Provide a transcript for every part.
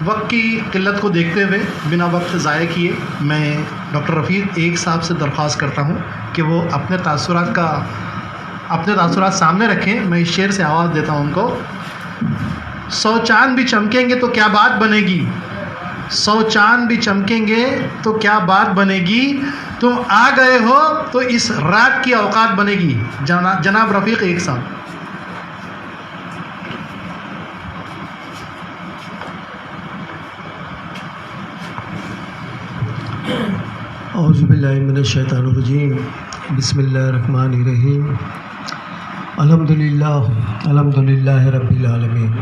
وقت کی قلت کو دیکھتے ہوئے بنا وقت ضائع کیے میں ڈاکٹر رفیق ایک صاحب سے درخواست کرتا ہوں کہ وہ اپنے تاثرات سامنے رکھیں. میں اس شعر سے آواز دیتا ہوں ان کو. 100 چاند بھی چمکیں گے تو کیا بات بنے گی, 100 چاند بھی چمکیں گے تو کیا بات بنے گی, تم آ گئے ہو تو اس رات کی اوقات بنے گی. جناب رفیق ایک صاحب. اعوذ باللہ من الشیطان الرجیم. بسم اللہ الرحمن الرحیم. الحمدللہ رب العالمین.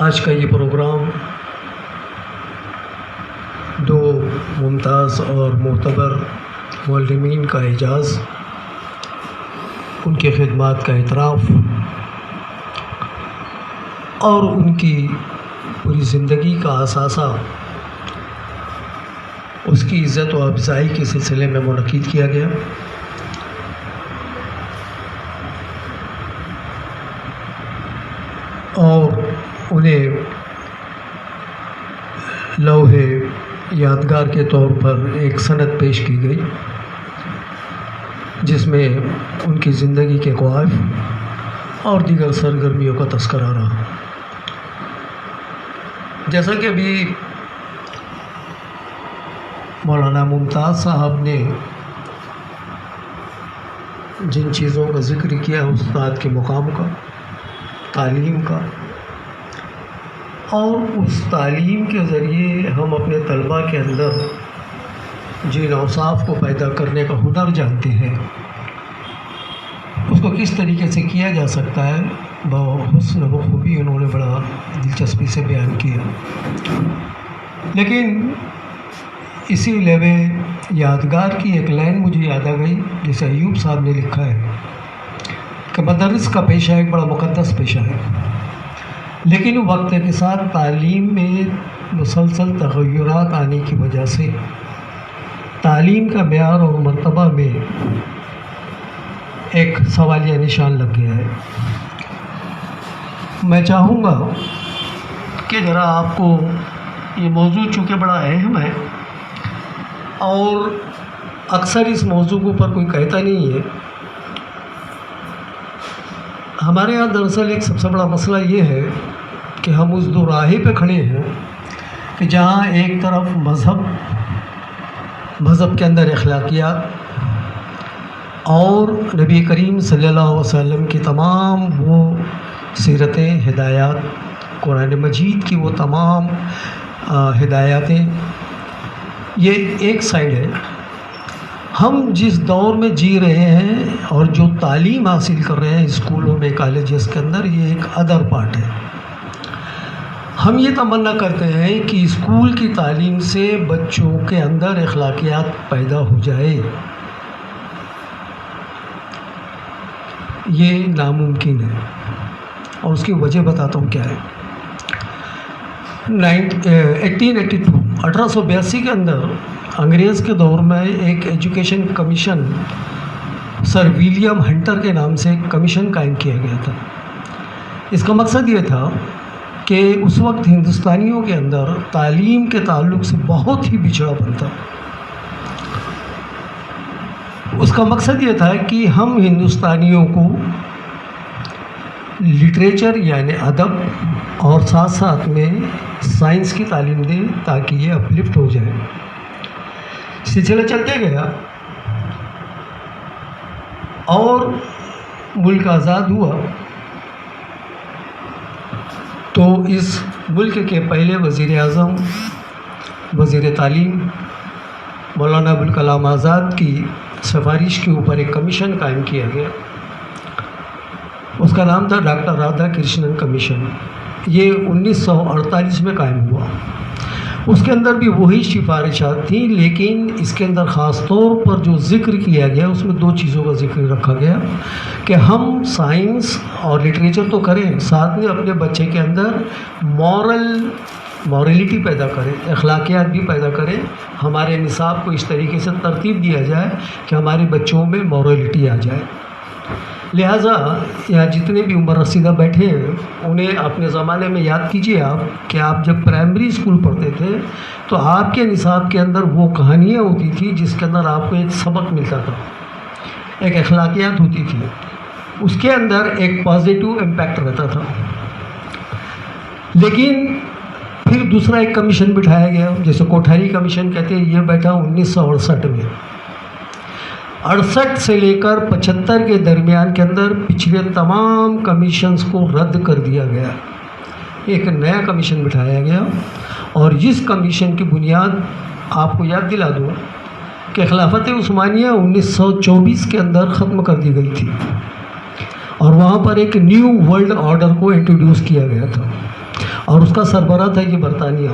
آج کا یہ پروگرام دو ممتاز اور معتبر معلمین کا اعزاز, ان کی خدمات کا اعتراف اور ان کی پوری زندگی کا اثاثہ اس کی عزت و افزائی کے سلسلے میں منعقد کیا گیا. اور انہیں لوحے یادگار کے طور پر ایک سند پیش کی گئی جس میں ان کی زندگی کے کوائف اور دیگر سرگرمیوں کا تذکرہ رہا. جیسا کہ ابھی مولانا ممتاز صاحب نے جن چیزوں کا ذکر کیا استاد کے مقام کا, تعلیم کا, اور اس تعلیم کے ذریعے ہم اپنے طلباء کے اندر جن اوصاف کو پیدا کرنے کا ہنر جانتے ہیں اس کو کس طریقے سے کیا جا سکتا ہے, بحسن و خوبی انہوں نے بڑا دلچسپی سے بیان کیا. لیکن اسی لیوے یادگار کی ایک لائن مجھے یاد آ گئی جسے ایوب صاحب نے لکھا ہے کہ مدرس کا پیشہ ایک بڑا مقدس پیشہ ہے, لیکن وقت کے ساتھ تعلیم میں مسلسل تغیرات آنے کی وجہ سے تعلیم کا معیار اور مرتبہ میں ایک سوالیہ نشان لگ گیا ہے. میں چاہوں گا کہ ذرا آپ کو یہ موضوع چونکہ بڑا اہم ہے اور اکثر اس موضوع کے اوپر کوئی کہتا نہیں ہے. ہمارے یہاں دراصل ایک سب سے بڑا مسئلہ یہ ہے کہ ہم اس دو راہی پہ کھڑے ہیں کہ جہاں ایک طرف مذہب کے اندر اخلاقیات اور نبی کریم صلی اللہ علیہ وسلم کی تمام وہ سیرتیں, ہدایات, قرآن مجید کی وہ تمام ہدایاتیں, یہ ایک سائیڈ ہے. ہم جس دور میں جی رہے ہیں اور جو تعلیم حاصل کر رہے ہیں اسکولوں میں, کالجز کے اندر, یہ ایک ادر پارٹ ہے. ہم یہ تمنا کرتے ہیں کہ اسکول کی تعلیم سے بچوں کے اندر اخلاقیات پیدا ہو جائے. یہ ناممکن ہے اور اس کی وجہ بتاتا ہوں کیا ہے. 1882 کے اندر انگریز کے دور میں ایک ایجوکیشن کمیشن سر ولیم ہنٹر کے نام سے ایک کمیشن قائم کیا گیا تھا. اس کا مقصد یہ تھا کہ اس وقت ہندوستانیوں کے اندر تعلیم کے تعلق سے بہت ہی بچھڑا پن تھا. اس کا مقصد یہ تھا کہ ہم ہندوستانیوں کو لٹریچر یعنی ادب اور ساتھ ساتھ میں سائنس کی تعلیم دیں تاکہ یہ اپلفٹ ہو جائے. سلسلہ چلتے گیا اور ملک آزاد ہوا تو اس ملک کے پہلے وزیر اعظم, وزیر تعلیم مولانا ابوالکلام آزاد کی سفارش کے اوپر ایک کمیشن قائم کیا گیا. اس کا نام تھا ڈاکٹر رادھا کرشنن کمیشن. یہ 1948 میں قائم ہوا. اس کے اندر بھی وہی سفارشات تھیں, لیکن اس کے اندر خاص طور پر جو ذکر کیا گیا اس میں دو چیزوں کا ذکر رکھا گیا کہ ہم سائنس اور لٹریچر تو کریں, ساتھ میں اپنے بچے کے اندر مورلٹی پیدا کریں, اخلاقیات بھی پیدا کریں. ہمارے نصاب کو اس طریقے سے ترتیب دیا جائے کہ ہمارے بچوں میں مورلٹی آ جائے. لہٰذا یہاں جتنے بھی عمر رسیدہ بیٹھے ہیں انہیں اپنے زمانے میں یاد کیجیے آپ کہ آپ جب پرائمری اسکول پڑھتے تھے تو آپ کے نصاب کے اندر وہ کہانیاں ہوتی تھی جس کے اندر آپ کو ایک سبق ملتا تھا، ایک اخلاقیات ہوتی تھی، اس کے اندر ایک پازیٹیو امپیکٹ رہتا تھا۔ لیکن پھر دوسرا ایک کمیشن بٹھایا گیا جیسے کوٹھاری کمیشن کہتے ہیں، یہ بیٹھا 1968 میں۔ 68 سے لے کر 75 کے درمیان کے اندر پچھلے تمام کمیشنز کو رد کر دیا گیا، ایک نیا کمیشن بٹھایا گیا، اور جس کمیشن کی بنیاد آپ کو یاد دلا دوں کہ خلافت عثمانیہ 1924 کے اندر ختم کر دی گئی تھی، اور وہاں پر ایک نیو ورلڈ آرڈر کو انٹروڈیوس کیا گیا تھا، اور اس کا سربراہ تھا یہ برطانیہ۔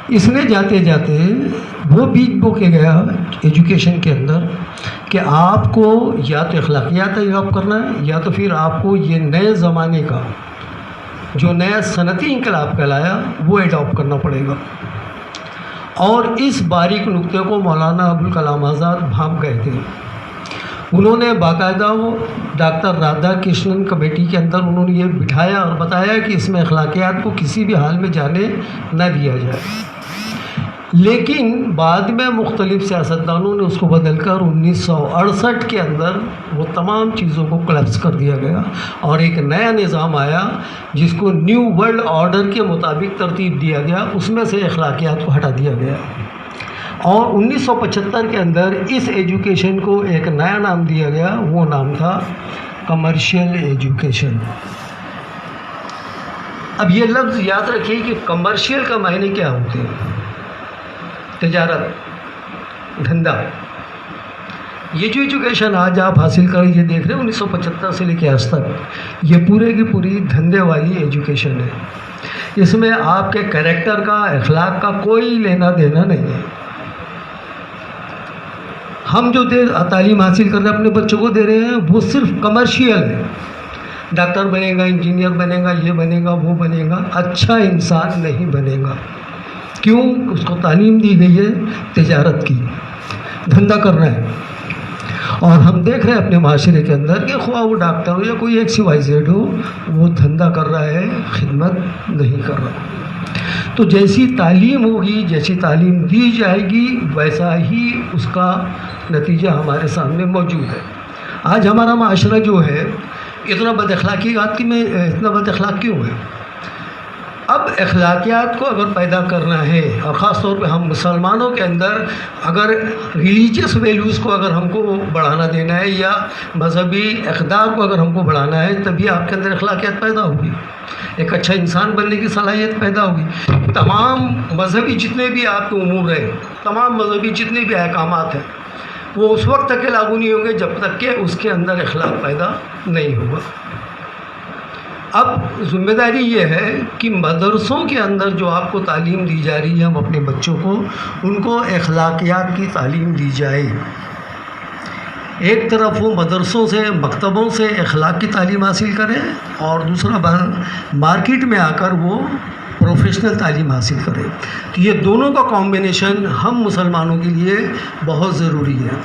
اس نے جاتے جاتے وہ بیج بو کے گیا ایجوکیشن کے اندر کہ آپ کو یا تو اخلاقیات اڈاپٹ کرنا ہے یا تو پھر آپ کو یہ نئے زمانے کا جو نیا صنعتی انقلاب کہلایا وہ اڈاپٹ کرنا پڑے گا۔ اور اس باریک نقطے کو مولانا ابوالکلام آزاد بھانپ گئے تھے۔ انہوں نے باقاعدہ وہ ڈاکٹر رادھا کرشنن کمیٹی کے اندر انہوں نے یہ بٹھایا اور بتایا کہ اس میں اخلاقیات کو کسی بھی حال میں جانے نہ دیا جائے، لیکن بعد میں مختلف سیاستدانوں نے اس کو بدل کر 1968 کے اندر وہ تمام چیزوں کو کلیپس کر دیا گیا، اور ایک نیا نظام آیا جس کو نیو ورلڈ آرڈر کے مطابق ترتیب دیا گیا، اس میں سے اخلاقیات کو ہٹا دیا گیا، اور 1975 کے اندر اس ایجوکیشن کو ایک نیا نام دیا گیا، وہ نام تھا کمرشل ایجوکیشن۔ اب یہ لفظ یاد رکھیے کہ کمرشل کا معنی کیا ہوتے ہیں؟ تجارت، دھندا۔ یہ جو ایجوکیشن آج آپ حاصل کر یہ دیکھ رہے ہیں 1975 سے لے کے آج تک، یہ پورے کی پوری دھندے والی ایجوکیشن ہے۔ اس میں آپ کے کریکٹر کا، اخلاق کا کوئی لینا دینا نہیں ہے۔ ہم جو تعلیم حاصل کر رہے ہیں اپنے بچوں کو دے رہے ہیں وہ صرف کمرشیل ہے، ڈاکٹر بنے گا، انجینئر بنے گا، یہ بنے گا، وہ بنے گا، اچھا انسان نہیں بنے گا۔ کیوں؟ اس کو تعلیم دی گئی ہے تجارت کی، دھندا کرنا ہے۔ اور ہم دیکھ رہے ہیں اپنے معاشرے کے اندر کہ خواہ وہ ڈاکٹر ہو یا کوئی XYZ ہو، وہ دھندا کر رہا ہے، خدمت نہیں کر رہا۔ تو جیسی تعلیم ہوگی، جیسی تعلیم دی جائے گی، ویسا ہی اس کا نتیجہ ہمارے سامنے موجود ہے۔ آج ہمارا معاشرہ جو ہے اتنا بد اخلاق کیوں ہے؟ اب اخلاقیات کو اگر پیدا کرنا ہے، اور خاص طور پہ ہم مسلمانوں کے اندر اگر ریلیجیس ویلیوز کو اگر ہم کو بڑھانا دینا ہے یا مذہبی اقدار کو اگر ہم کو بڑھانا ہے، تبھی آپ کے اندر اخلاقیات پیدا ہوگی، ایک اچھا انسان بننے کی صلاحیت پیدا ہوگی۔ تمام مذہبی جتنے بھی آپ کے امور ہیں، تمام مذہبی جتنے بھی احکامات ہیں، وہ اس وقت تک لاگو نہیں ہوں گے جب تک کہ اس کے اندر اخلاق پیدا نہیں ہوگا۔ اب ذمہ داری یہ ہے کہ مدرسوں کے اندر جو آپ کو تعلیم دی جا رہی ہے، ہم اپنے بچوں کو ان کو اخلاقیات کی تعلیم دی جائے۔ ایک طرف وہ مدرسوں سے، مکتبوں سے اخلاق کی تعلیم حاصل کریں، اور دوسرا مارکیٹ میں آ کر وہ پروفیشنل تعلیم حاصل کریں۔ تو یہ دونوں کا کمبینیشن ہم مسلمانوں کے لیے بہت ضروری ہے،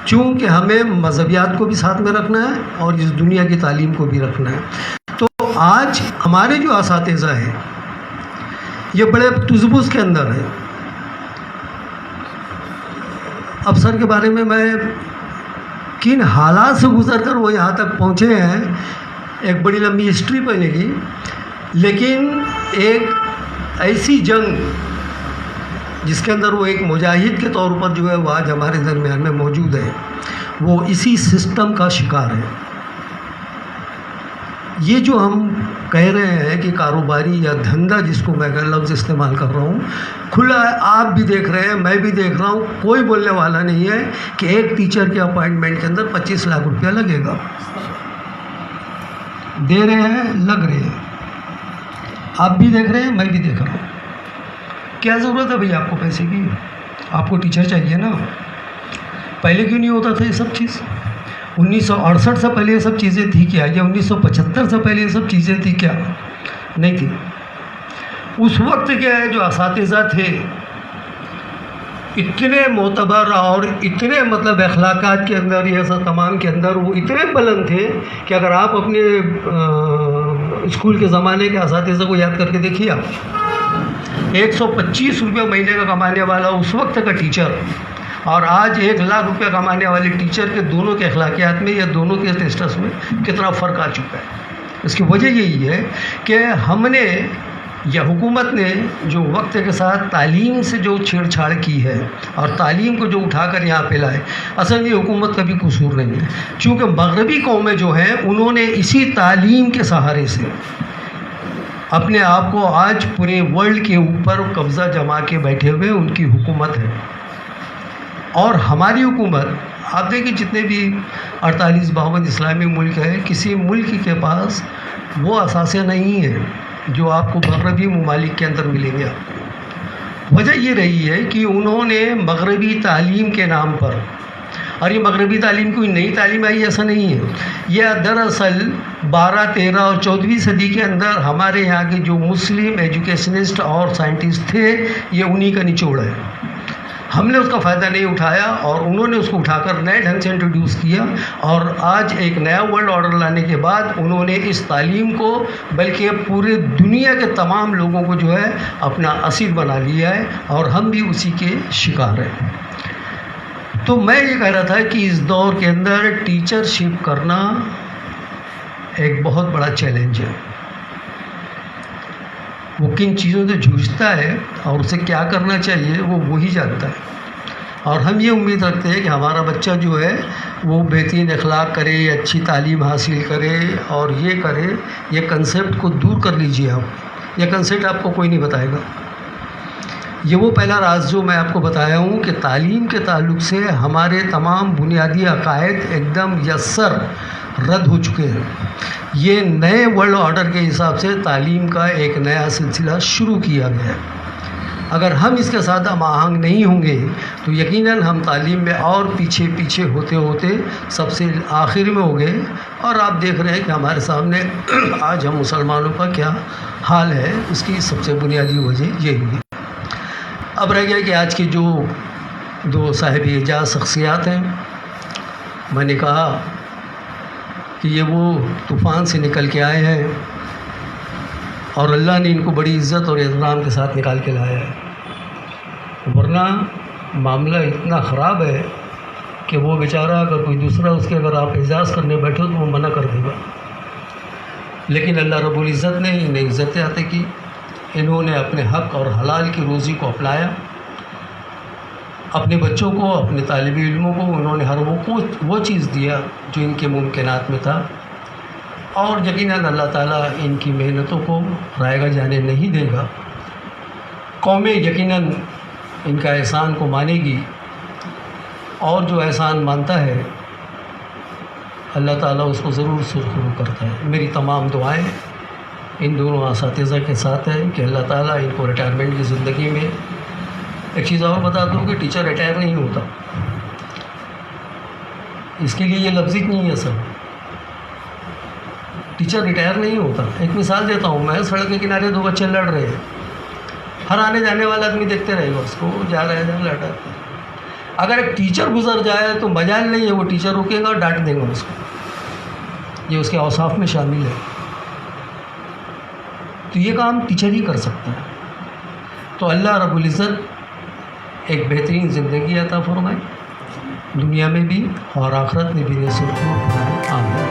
چونکہ ہمیں مذہبیات کو بھی ساتھ میں رکھنا ہے اور اس دنیا کی تعلیم کو بھی رکھنا ہے۔ تو آج ہمارے جو اساتذہ ہیں یہ بڑے تجبوز کے اندر ہیں۔ افسر کے بارے میں کن حالات سے گزر کر وہ یہاں تک پہنچے ہیں، ایک بڑی لمبی ہسٹری پہلے کی، لیکن ایک ایسی جنگ جس کے اندر وہ ایک مجاہد کے طور پر جو ہے وہ آج ہمارے درمیان میں موجود ہے، وہ اسی سسٹم کا شکار ہے۔ یہ جو ہم کہہ رہے ہیں کہ کاروباری یا دھندا، جس کو میں لفظ استعمال کر رہا ہوں، کھلا ہے، آپ بھی دیکھ رہے ہیں، میں بھی دیکھ رہا ہوں، کوئی بولنے والا نہیں ہے کہ ایک ٹیچر کے اپائنٹمنٹ کے اندر 25 لاکھ روپیہ لگے گا۔ دے رہے ہیں، لگ رہے ہیں، آپ بھی دیکھ رہے ہیں، میں بھی دیکھ رہا ہوں۔ کیا ضرورت ہے بھئی آپ کو پیسے کی؟ آپ کو ٹیچر چاہیے نا۔ پہلے کیوں نہیں ہوتا تھا یہ سب چیز؟ 1968 سے پہلے یہ سب چیزیں تھی کیا؟ یا 1975 سے پہلے یہ سب چیزیں تھی کیا؟ نہیں تھی۔ اس وقت کیا ہے، جو اساتذہ تھے اتنے معتبر اور اتنے مطلب اخلاقات کے اندر یہ سب تمام کے اندر وہ اتنے بلند تھے کہ اگر آپ اپنے اسکول کے زمانے کے اساتذہ کو یاد کر کے دیکھیے آپ 125 روپے مہینے کا کمانے والا اس وقت کا ٹیچر اور آج 1 لاکھ روپے کمانے والے ٹیچر کے دونوں کے اخلاقیات میں یا دونوں کے ٹیسٹس میں کتنا فرق آ چکا ہے. اس کی وجہ یہی ہے کہ ہم نے یا حکومت نے جو وقت کے ساتھ تعلیم سے جو چھیڑ چھاڑ کی ہے اور تعلیم کو جو اٹھا کر یہاں پہ لائے، اصل یہ حکومت کا بھی قصور نہیں ہے، چونکہ مغربی قومیں جو ہیں انہوں نے اسی تعلیم کے سہارے سے اپنے آپ کو آج پورے ورلڈ کے اوپر قبضہ جما کے بیٹھے ہوئے ان کی حکومت ہے. اور ہماری حکومت آپ دیکھیں جتنے بھی 48-52 اسلامی ملک ہے، کسی ملک کے پاس وہ اثاثے نہیں ہے جو آپ کو مغربی ممالک کے اندر ملیں گے. وجہ یہ رہی ہے کہ انہوں نے مغربی تعلیم کے نام پر، اور یہ مغربی تعلیم کوئی نئی تعلیم آئی ایسا نہیں ہے، یہ دراصل 12, 13 اور 14ویں صدی کے اندر ہمارے یہاں کے جو مسلم ایجوکیشنسٹ اور سائنٹسٹ تھے یہ انہی کا نچوڑ ہے. ہم نے اس کا فائدہ نہیں اٹھایا اور انہوں نے اس کو اٹھا کر نئے ڈھنگ سے انٹروڈیوس کیا، اور آج ایک نیا ورلڈ آرڈر لانے کے بعد انہوں نے اس تعلیم کو بلکہ پورے دنیا کے تمام لوگوں کو جو ہے اپنا اسیر بنا لیا ہے، اور ہم بھی اسی کے شکار ہیں. تو میں یہ کہہ رہا تھا کہ اس دور کے اندر ٹیچر شپ کرنا ایک بہت بڑا چیلنج ہے. وہ کن چیزوں سے جوجھتا ہے اور اسے کیا کرنا چاہیے وہ وہی جانتا ہے. اور ہم یہ امید رکھتے ہیں کہ ہمارا بچہ جو ہے وہ بہترین اخلاق کرے، اچھی تعلیم حاصل کرے اور یہ کرے. یہ کنسیپٹ کو دور کر لیجئے آپ، یہ کنسیپٹ آپ کو کوئی نہیں بتائے گا. یہ وہ پہلا راز جو میں آپ کو بتایا ہوں کہ تعلیم کے تعلق سے ہمارے تمام بنیادی عقائد ایک دم یسر رد ہو چکے ہیں. یہ نئے ورلڈ آرڈر کے حساب سے تعلیم کا ایک نیا سلسلہ شروع کیا گیا ہے. اگر ہم اس کے ساتھ ہم آہنگ نہیں ہوں گے تو یقیناً ہم تعلیم میں اور پیچھے ہوتے ہوتے سب سے آخر میں ہو گئے. اور آپ دیکھ رہے ہیں کہ ہمارے سامنے آج ہم مسلمانوں کا کیا حال ہے، اس کی سب سے بنیادی وجہ یہی ہے. اب رہ گیا کہ آج کی جو 2 صاحب اعزاز شخصیات ہیں، میں نے کہا کہ یہ وہ طوفان سے نکل کے آئے ہیں اور اللہ نے ان کو بڑی عزت اور احترام کے ساتھ نکال کے لایا ہے. ورنہ معاملہ اتنا خراب ہے کہ وہ بیچارہ اگر کوئی دوسرا اس کے اگر آپ اعزاز کرنے بیٹھو تو وہ منع کر دے گا. لیکن اللہ رب العزت نے انہیں عزت عطا کی. انہوں نے اپنے حق اور حلال کی روزی کو اپنایا. اپنے بچوں کو، اپنے طالب علموں کو انہوں نے ہر وہ چیز دیا جو ان کے ممکنات میں تھا. اور یقیناً اللہ تعالیٰ ان کی محنتوں کو رائے گا جانے نہیں دے گا. قومیں یقیناً ان کا احسان کو مانے گی، اور جو احسان مانتا ہے اللہ تعالیٰ اس کو ضرور سرخرو کرتا ہے. میری تمام دعائیں ان دونوں اساتذہ کے ساتھ ہیں کہ اللہ تعالیٰ ان کو ریٹائرمنٹ کی زندگی میں. ایک چیز اور بتا دوں کہ ٹیچر ریٹائر نہیں ہوتا، اس کے لیے یہ لفظ ہی نہیں ہے سر. ٹیچر ریٹائر نہیں ہوتا. ایک مثال دیتا ہوں میں، سڑک کے کنارے 2 بچے لڑ رہے ہیں، ہر آنے جانے والا آدمی دیکھتے رہے گا اس کو، جا رہا ہے لڑ رہا ہے. اگر ایک ٹیچر گزر جائے تو مجال نہیں ہے وہ ٹیچر رکے گا اور ڈانٹ دے گا اس کو. یہ اس کے اوصاف میں شامل ہے. تو یہ کام ٹیچر ہی کر سکتا ہے. تو اللہ رب العزت ایک بہترین زندگی عطا فرمائے، دنیا میں بھی اور آخرت میں بھی. آمین.